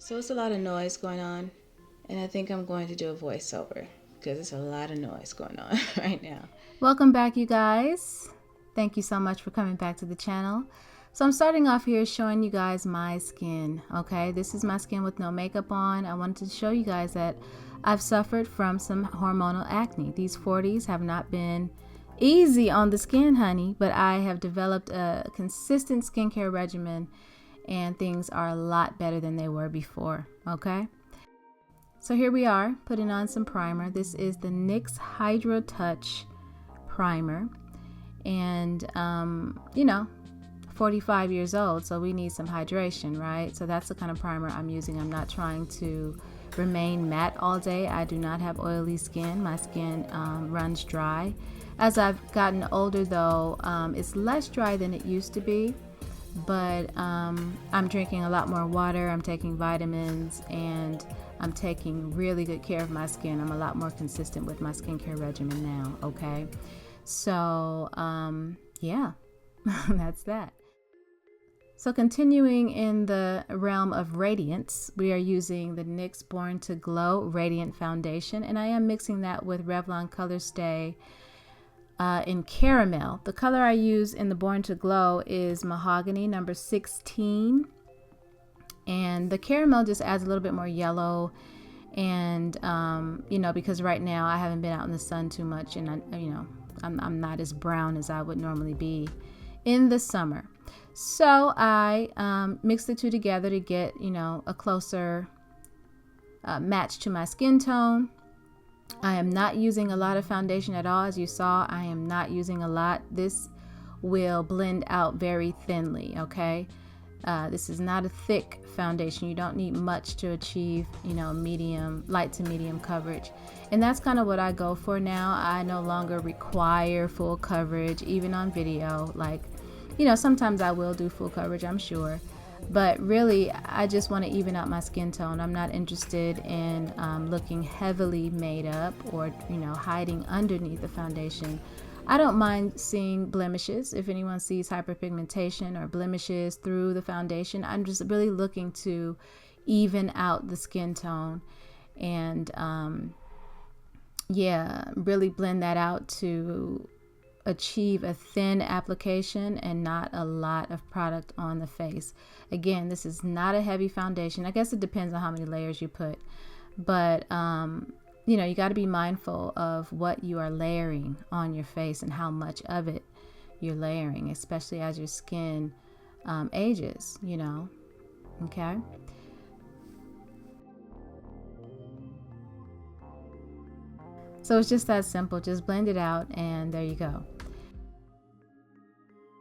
So it's a lot of noise going on, and I think I'm going to do a voiceover because it's a lot of noise going on right now. Welcome back, you guys. Thank you so much for coming back to the channel. So I'm starting off here showing you guys my skin, okay? This is my skin with no makeup on. I wanted to show you guys that I've suffered from some hormonal acne. These 40s have not been easy on the skin, honey, but I have developed a consistent skincare regimen and things are a lot better than they were before, okay? So here we are putting on some primer. This is the NYX Hydra Touch primer, and you know, 45 years old, so we need some hydration, right? So that's the kind of primer I'm using. I'm not trying to remain matte all day. I do not have oily skin. My skin runs dry. As I've gotten older though, it's less dry than it used to be, but I'm drinking a lot more water, I'm taking vitamins, and I'm taking really good care of my skin. I'm a lot more consistent with my skincare regimen now, okay? So yeah, that's that. So continuing in the realm of radiance, we are using the NYX Born to Glow Radiant Foundation, and I am mixing that with Revlon Colorstay in Caramel. The color I use in the Born to Glow is Mahogany number 16, and the Caramel just adds a little bit more yellow, and you know, because right now I haven't been out in the sun too much, and I'm not as brown as I would normally be in the summer. So I mix the two together to get, you know, a closer match to my skin tone. I am not using a lot of foundation at all. As you saw, I am not using a lot. This will blend out very thinly, okay? This is not a thick foundation. You don't need much to achieve, you know, medium, light to medium coverage. And that's kind of what I go for now. I no longer require full coverage, even on video. Like, you know, sometimes I will do full coverage, I'm sure. But really, I just want to even out my skin tone. I'm not interested in looking heavily made up or, you know, hiding underneath the foundation. I don't mind seeing blemishes. If anyone sees hyperpigmentation or blemishes through the foundation, I'm just really looking to even out the skin tone and, yeah, really blend that out to achieve a thin application and not a lot of product on the face. Again, this is not a heavy foundation. I guess it depends on how many layers you put, but you know, you got to be mindful of what you are layering on your face and how much of it you're layering, especially as your skin ages, you know. Okay. So it's just that simple. Just blend it out and there you go.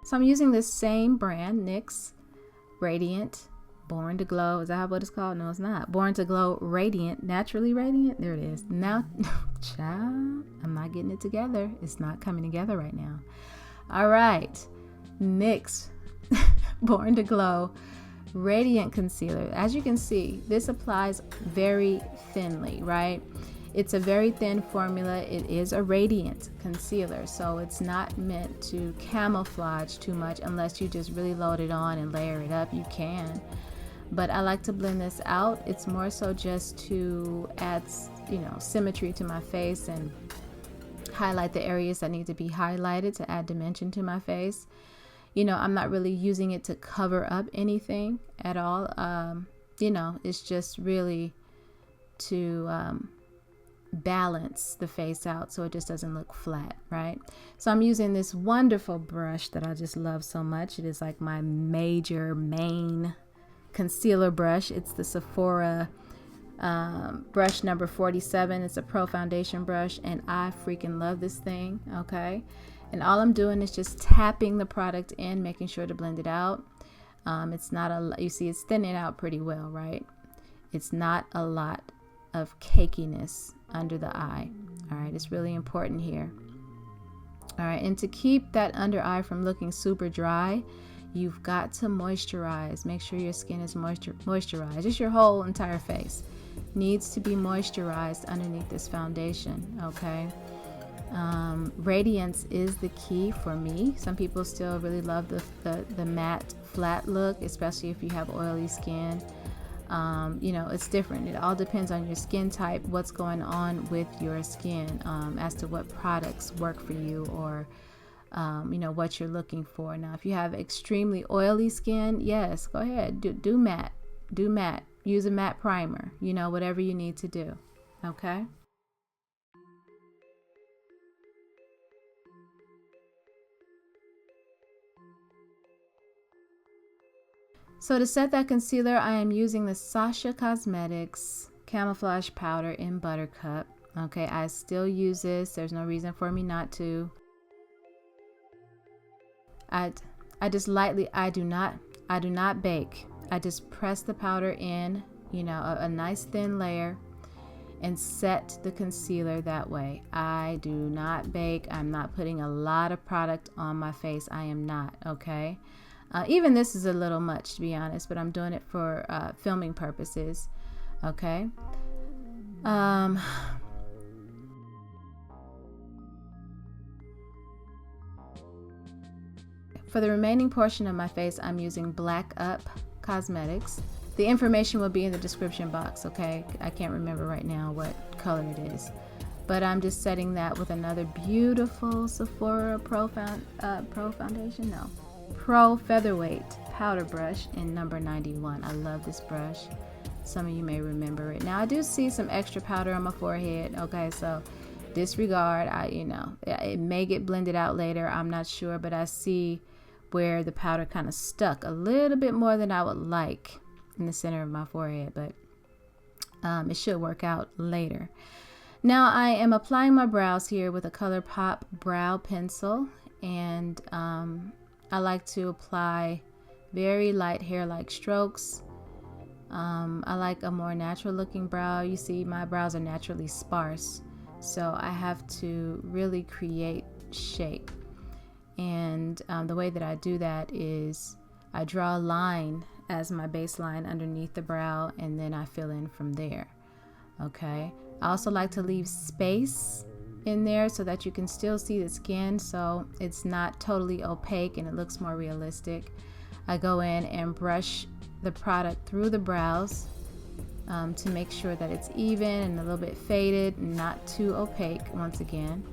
So I'm using this same brand, NYX Radiant Born to Glow. Is that what it's called? No, it's not. Born to Glow Radiant, Naturally Radiant. There it is. Now, child, I'm not getting it together. It's not coming together right now. All right. NYX Born to Glow Radiant Concealer. As you can see, this applies very thinly, right? It's a very thin formula. It is a radiant concealer, so it's not meant to camouflage too much unless you just really load it on and layer it up. You can, but I like to blend this out. It's more so just to add, you know, symmetry to my face and highlight the areas that need to be highlighted to add dimension to my face. You know, I'm not really using it to cover up anything at all. You know, it's just really to balance the face out so it just doesn't look flat, right? So I'm using this wonderful brush that I just love so much. It is like my main concealer brush. It's the Sephora brush number 47. It's a pro foundation brush and I freaking love this thing, okay? And all I'm doing is just tapping the product in, making sure to blend it out. It's not a, you see it's thinning out pretty well, right? It's not a lot of cakiness under the eye. All right, it's really important here. All right, and to keep that under eye from looking super dry, you've got to moisturize. Make sure your skin is moisturized. Just your whole entire face needs to be moisturized underneath this foundation, okay? Radiance is the key for me. Some people still really love the matte flat look, especially if you have oily skin. You know, it's different. It all depends on your skin type, what's going on with your skin, as to what products work for you, or you know, what you're looking for. Now, if you have extremely oily skin, yes, go ahead, do matte, use a matte primer, you know, whatever you need to do. Okay. So to set that concealer, I am using the Sasha Cosmetics Camouflage Powder in Buttercup. Okay, I still use this. There's no reason for me not to. I just lightly, I do not bake. I just press the powder in, you know, a nice thin layer, and set the concealer that way. I do not bake. I'm not putting a lot of product on my face. I am not, okay? Even this is a little much, to be honest, but I'm doing it for filming purposes, okay? For the remaining portion of my face, I'm using Black Up Cosmetics. The information will be in the description box, okay? I can't remember right now what color it is. But I'm just setting that with another beautiful Sephora Pro Featherweight powder brush in number 91. I love this brush. Some of you may remember it. Now I do see some extra powder on my forehead, okay? So disregard. You know, it may get blended out later. I'm not sure, but I see where the powder kind of stuck a little bit more than I would like in the center of my forehead, but it should work out later. Now I am applying my brows here with a ColourPop brow pencil, and I like to apply very light hair-like strokes. I like a more natural looking brow. You see, my brows are naturally sparse, so I have to really create shape. And the way that I do that is I draw a line as my baseline underneath the brow, and then I fill in from there. Okay. I also like to leave space in there so that you can still see the skin, so it's not totally opaque and it looks more realistic. I go in and brush the product through the brows to make sure that it's even and a little bit faded and not too opaque once again.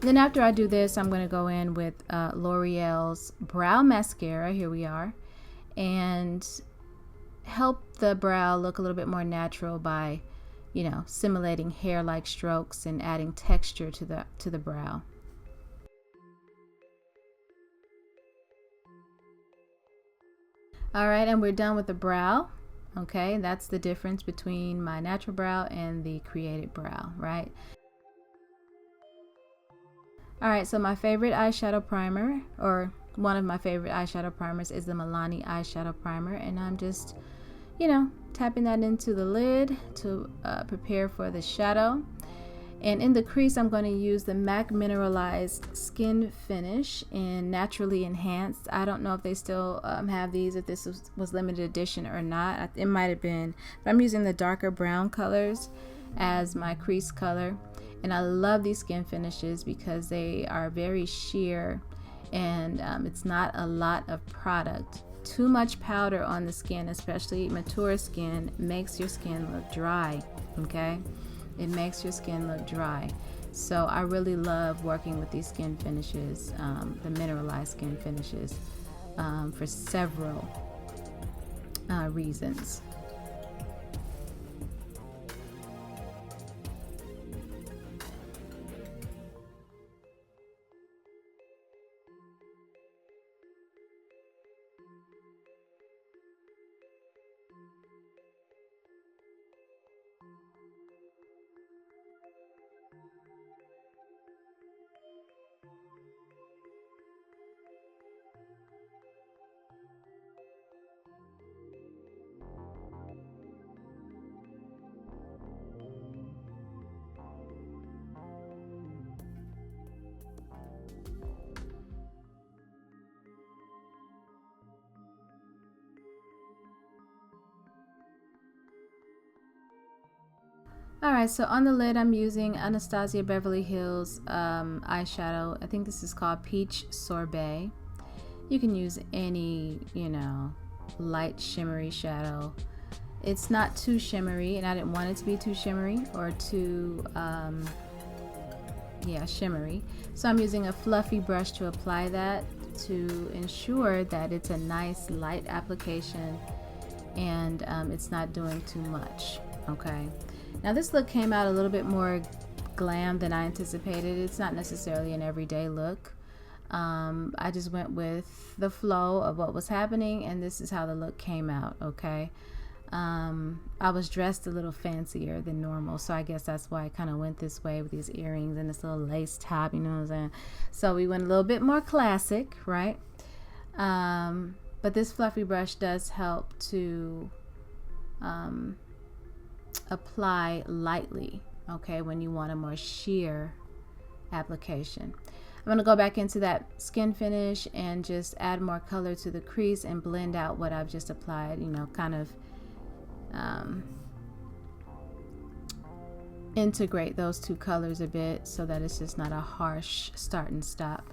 Then after I do this, I'm going to go in with Loreal's Brow Mascara, here we are, and help the brow look a little bit more natural by, you know, simulating hair-like strokes and adding texture to the brow. All right, and we're done with the brow. Okay, that's the difference between my natural brow and the created brow, right? Alright, so my favorite eyeshadow primer, or one of my favorite eyeshadow primers, is the Milani eyeshadow primer, and I'm just, you know, tapping that into the lid to prepare for the shadow. And in the crease, I'm going to use the MAC Mineralized Skinfinish in Naturally Enhanced. I don't know if they still have these, if this was limited edition or not. It might have been, but I'm using the darker brown colors as my crease color. And I love these skin finishes because they are very sheer, and it's not a lot of product. Too much powder on the skin, especially mature skin, makes your skin look dry, okay? It makes your skin look dry. So I really love working with these skin finishes, the mineralized skin finishes, for several reasons. Alright, so on the lid I'm using Anastasia Beverly Hills eyeshadow. I think this is called Peach Sorbet. You can use any, you know, light shimmery shadow. It's not too shimmery, and I didn't want it to be too shimmery or too yeah, shimmery. So I'm using a fluffy brush to apply that to ensure that it's a nice light application and it's not doing too much. Okay, now this look came out a little bit more glam than I anticipated. It's not necessarily an everyday look. I just went with the flow of what was happening, and this is how the look came out. Okay, I was dressed a little fancier than normal, so I guess that's why I kind of went this way with these earrings and this little lace top, you know what I'm saying? So we went a little bit more classic, right? But this fluffy brush does help to apply lightly, okay, when you want a more sheer application. I'm going to go back into that Skinfinish and just add more color to the crease and blend out what I've just applied, you know, kind of integrate those two colors a bit so that it's just not a harsh start and stop.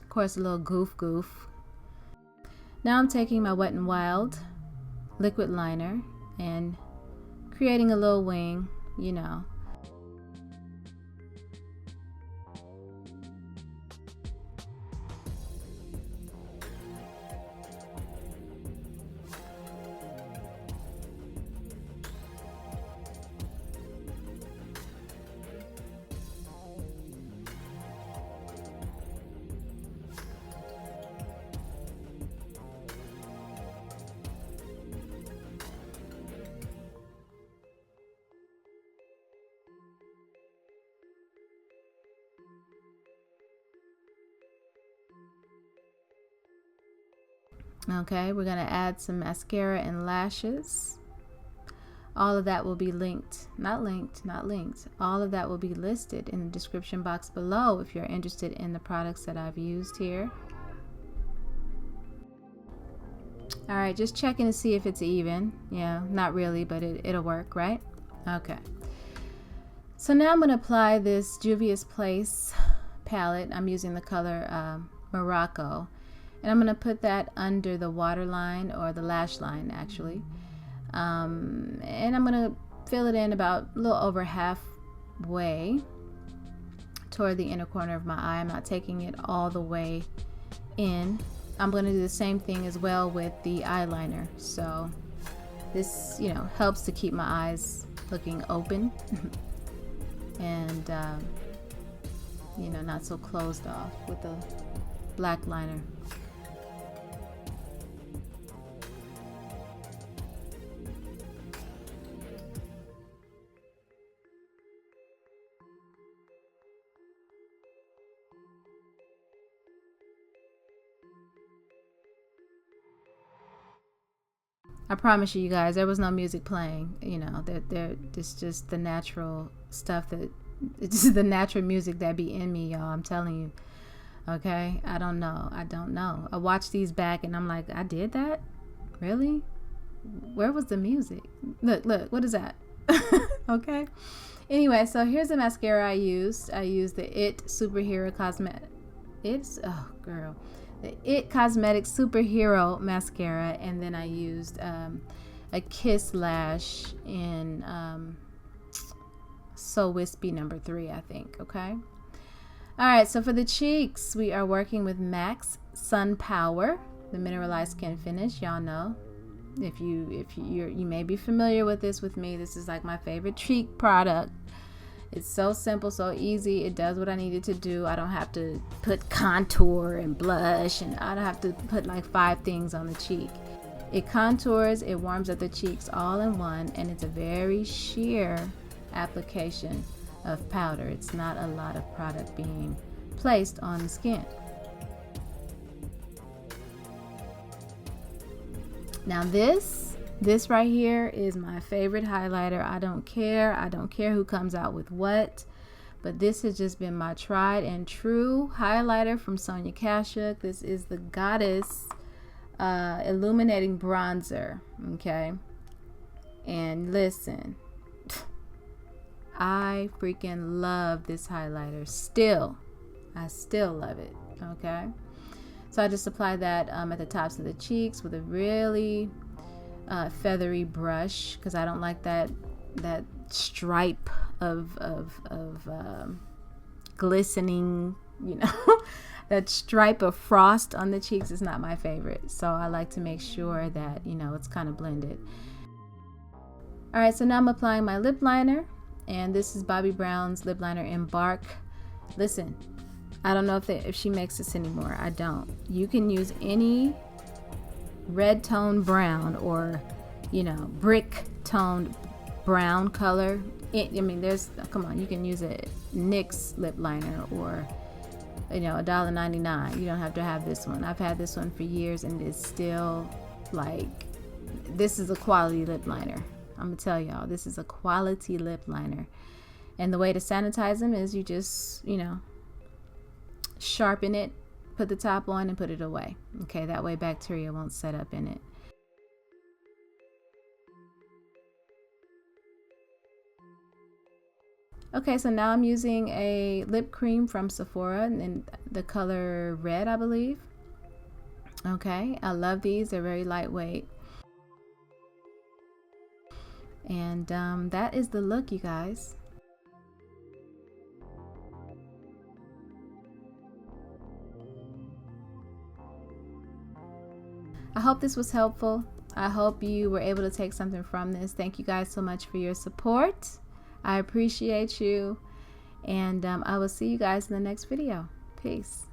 Of course, a little goof. Now I'm taking my Wet n Wild liquid liner and creating a little wing, you know. Okay, we're going to add some mascara and lashes. All of that will be linked, not linked. All of that will be listed in the description box below if you're interested in the products that I've used here. All right, just checking to see if it's even. Yeah, not really, but it'll work, right? Okay. So now I'm going to apply this Juvia's Place palette. I'm using the color Morocco. And I'm going to put that under the waterline, or the lash line actually. And I'm going to fill it in about a little over halfway toward the inner corner of my eye. I'm not taking it all the way in. I'm going to do the same thing as well with the eyeliner. So this, you know, helps to keep my eyes looking open and, you know, not so closed off with the black liner. I promise you guys, there was no music playing. You know, it's just the natural stuff that, it's just the natural music that be in me, y'all. I'm telling you. Okay, I don't know. I watched these back and I'm like, I did that? Really? Where was the music? Look, what is that? Okay. Anyway, so here's the mascara I used. I used the It Superhero Cosmetic. The It Cosmetic Superhero Mascara, and then I used a Kiss Lash in So Wispy #3, I think. Okay. All right. So for the cheeks, we are working with MAC's Sun Power, the mineralized skin finish. Y'all know, if you may be familiar with this with me. This is like my favorite cheek product. It's so simple, so easy. It does what I needed to do. I don't have to put contour and blush, and I don't have to put like 5 things on the cheek. It contours, it warms up the cheeks all in one, and it's a very sheer application of powder. It's not a lot of product being placed on the skin. Now this right here is my favorite highlighter. I don't care who comes out with what, but this has just been my tried and true highlighter from Sonia Kashuk. This is the Goddess Illuminating bronzer, okay? And listen, I freaking love this highlighter still. I still love it, okay? So I just apply that at the tops of the cheeks with a really feathery brush, because I don't like that stripe of glistening, you know. That stripe of frost on the cheeks is not my favorite, so I like to make sure that, you know, it's kind of blended. All right, so now I'm applying my lip liner, and this is Bobbi Brown's lip liner in Bark. Listen, I don't know if she makes this anymore. I don't. You can use any red toned brown, or, you know, brick toned brown color. I mean, there's, come on, you can use a NYX lip liner, or, you know, $1.99. You don't have to have this one. I've had this one for years, and it's still like, this is a quality lip liner. I'm gonna tell y'all, this is a quality lip liner. And the way to sanitize them is you just, you know, sharpen it, put the top on, and put it away. Okay, that way bacteria won't set up in it. Okay, so now I'm using a lip cream from Sephora in the color Red, I believe. Okay, I love these. They're very lightweight. And that is the look, you guys. I hope this was helpful. I hope you were able to take something from this. Thank you guys so much for your support. I appreciate you, and I will see you guys in the next video. Peace.